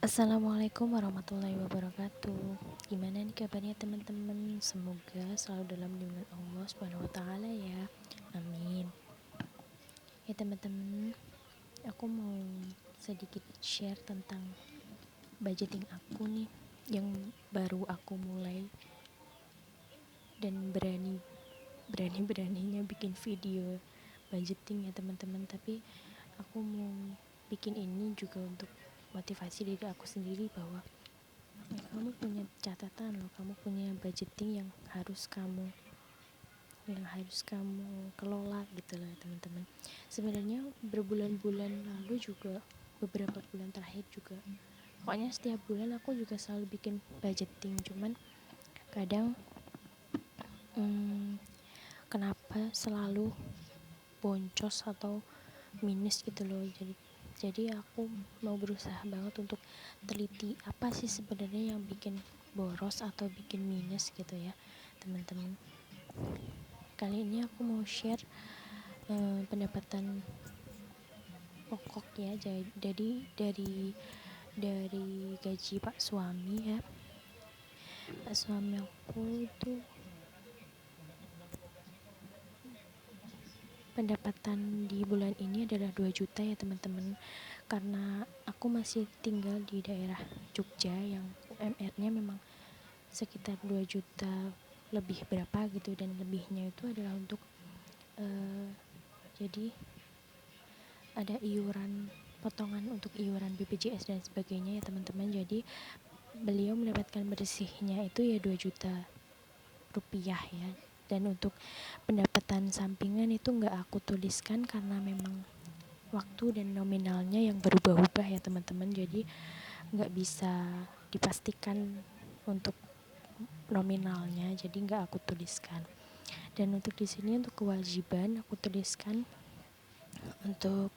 Assalamualaikum warahmatullahi wabarakatuh. Gimana nih kabarnya teman-teman? Semoga selalu dalam lindungan Allah Subhanahu wa taala ya. Amin. Ya teman-teman, aku mau sedikit share tentang budgeting aku nih yang baru aku mulai dan beraninya bikin video budgeting ya teman-teman. Tapi aku mau bikin ini juga untuk motivasi diri aku sendiri bahwa kamu punya catatan loh, kamu punya budgeting yang harus kamu kelola gitu lah teman-teman. Sebenarnya berbulan-bulan lalu juga, beberapa bulan terakhir juga, pokoknya setiap bulan aku juga selalu bikin budgeting, cuman kadang kenapa selalu boncos atau minus gitu loh. Jadi aku mau berusaha banget untuk teliti apa sih sebenarnya yang bikin boros atau bikin minus gitu ya teman-teman. Kali ini aku mau share pendapatan pokok ya. Jadi dari gaji Pak suami ya. Pak suami aku itu pendapatan di bulan ini adalah 2 juta ya teman-teman. Karena aku masih tinggal di daerah Jogja yang UMR-nya memang sekitar 2 juta lebih berapa gitu, dan lebihnya itu adalah untuk Jadi ada iuran, potongan untuk iuran BPJS dan sebagainya ya teman-teman. Jadi beliau mendapatkan bersihnya itu ya 2 juta rupiah ya. Dan untuk pendapatan sampingan itu nggak aku tuliskan karena memang waktu dan nominalnya yang berubah-ubah ya teman-teman. Jadi nggak bisa dipastikan untuk nominalnya, jadi nggak aku tuliskan. Dan untuk di sini untuk kewajiban aku tuliskan untuk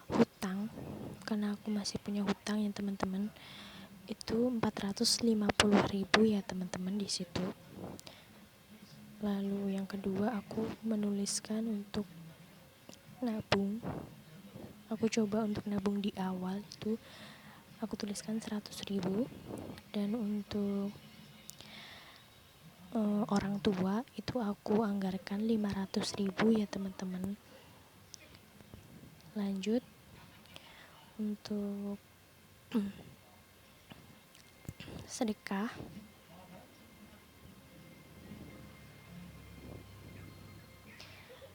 hutang, karena aku masih punya hutang ya teman-teman, itu 450.000 ya teman-teman di situ. Lalu yang kedua aku menuliskan untuk nabung. Aku coba untuk nabung di awal itu aku tuliskan 100.000. Dan untuk orang tua itu aku anggarkan 500.000 ya teman-teman. Lanjut untuk sedekah.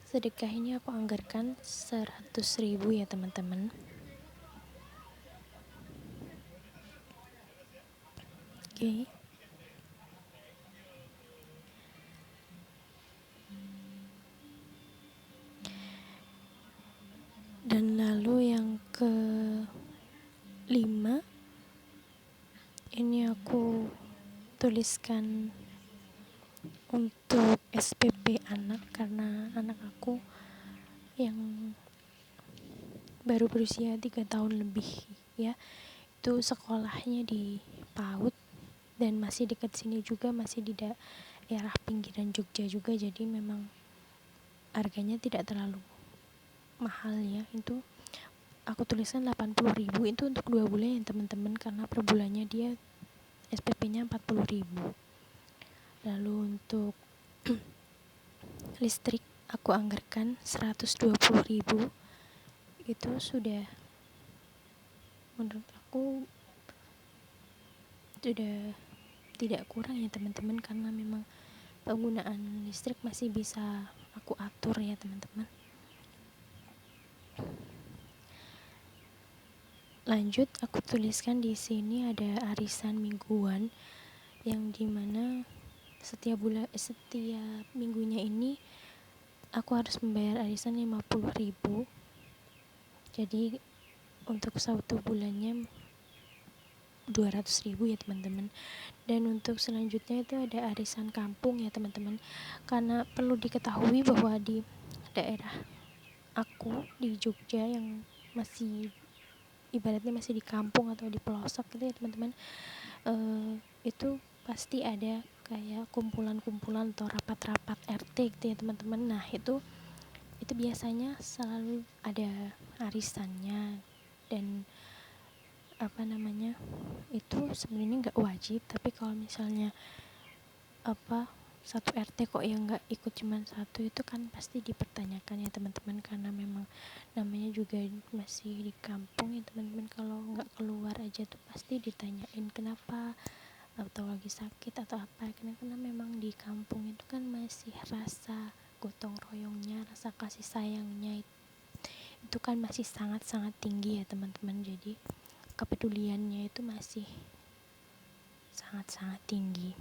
Sedekah ini aku anggarkan 100.000 ya teman-teman. Oke. Dan lalu yang ke-5 ini aku tuliskan untuk SPP anak, karena anak aku yang baru berusia 3 tahun lebih ya, itu sekolahnya di PAUD dan masih dekat sini juga, masih di daerah pinggiran Jogja juga, jadi memang harganya tidak terlalu mahal ya. Itu aku tuliskan 80.000 itu untuk 2 bulan ya teman-teman, karena per bulannya dia SPP-nya 40.000. Lalu untuk listrik aku anggarkan 120.000. Itu sudah, menurut aku sudah tidak kurang ya teman-teman, karena memang penggunaan listrik masih bisa aku atur ya teman-teman. Lanjut aku tuliskan di sini ada arisan mingguan, yang dimana setiap minggunya ini aku harus membayar arisan 50.000. Jadi untuk 1 bulannya 200.000 ya teman-teman. Dan untuk selanjutnya itu ada arisan kampung ya teman-teman, karena perlu diketahui bahwa di daerah aku di Jogja yang masih ibaratnya masih di kampung atau di pelosok gitu ya teman-teman, itu pasti ada kayak kumpulan-kumpulan atau rapat-rapat RT gitu ya teman-teman. Nah itu biasanya selalu ada arisannya. Dan itu sebenarnya nggak wajib, tapi kalau misalnya satu RT kok yang nggak ikut cuman satu, itu kan pasti dipertanyakan ya teman-teman, karena memang namanya juga masih di kampung ya teman-teman. Kalau nggak keluar aja tuh pasti ditanyain kenapa, atau lagi sakit atau apa, karena memang di kampung itu kan masih rasa gotong royongnya, rasa kasih sayangnya itu kan masih sangat-sangat tinggi ya teman-teman. Jadi kepeduliannya itu masih sangat-sangat tinggi.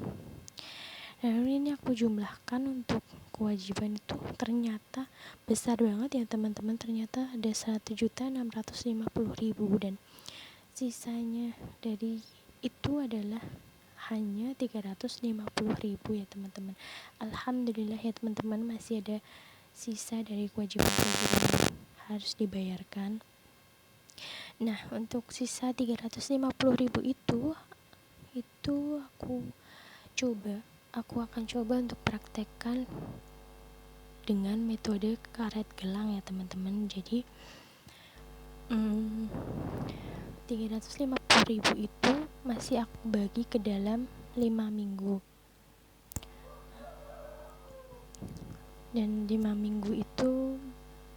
Lalu ini aku jumlahkan untuk kewajiban itu ternyata besar banget ya teman-teman. Ternyata ada 1.650.000 dan sisanya dari itu adalah hanya 350.000 ya teman-teman. Alhamdulillah ya teman-teman, masih ada sisa dari kewajiban-kewajiban yang harus dibayarkan. Nah untuk sisa 350.000 itu aku akan coba untuk praktekkan dengan metode karet gelang ya teman-teman. Jadi 350.000 itu masih aku bagi ke dalam 5 minggu, dan 5 minggu itu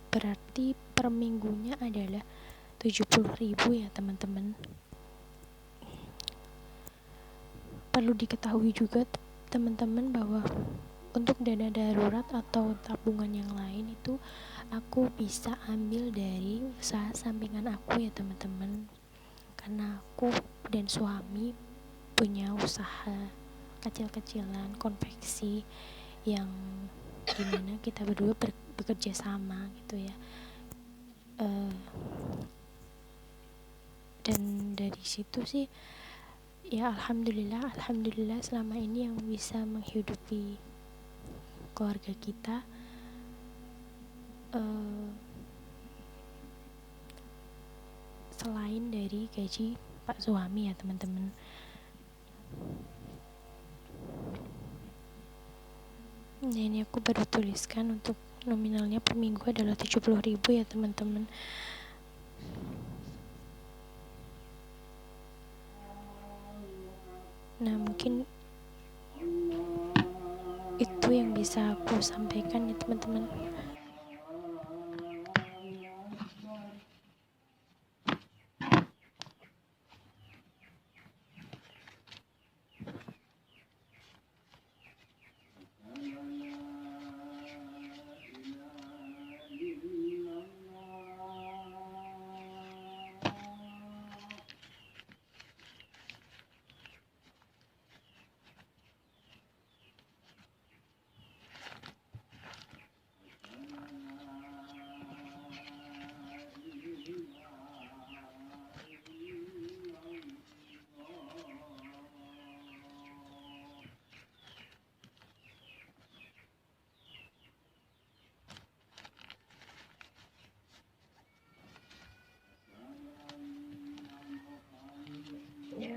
berarti per minggunya adalah 70.000 ya teman-teman. Perlu diketahui juga teman-teman bahwa Untuk dana darurat atau tabungan yang lain itu aku bisa ambil dari usaha sampingan aku ya teman-teman, karena aku dan suami punya usaha kecil-kecilan konveksi yang dimana kita berdua bekerja sama gitu ya. Dan dari situ sih ya alhamdulillah selama ini yang bisa menghidupi keluarga kita selain dari gaji pak suami ya teman-teman. Nah, ini aku baru tuliskan untuk nominalnya per minggu adalah 70.000 ya teman-teman. Nah, mungkin itu yang bisa aku sampaikan ya teman-teman. Ya.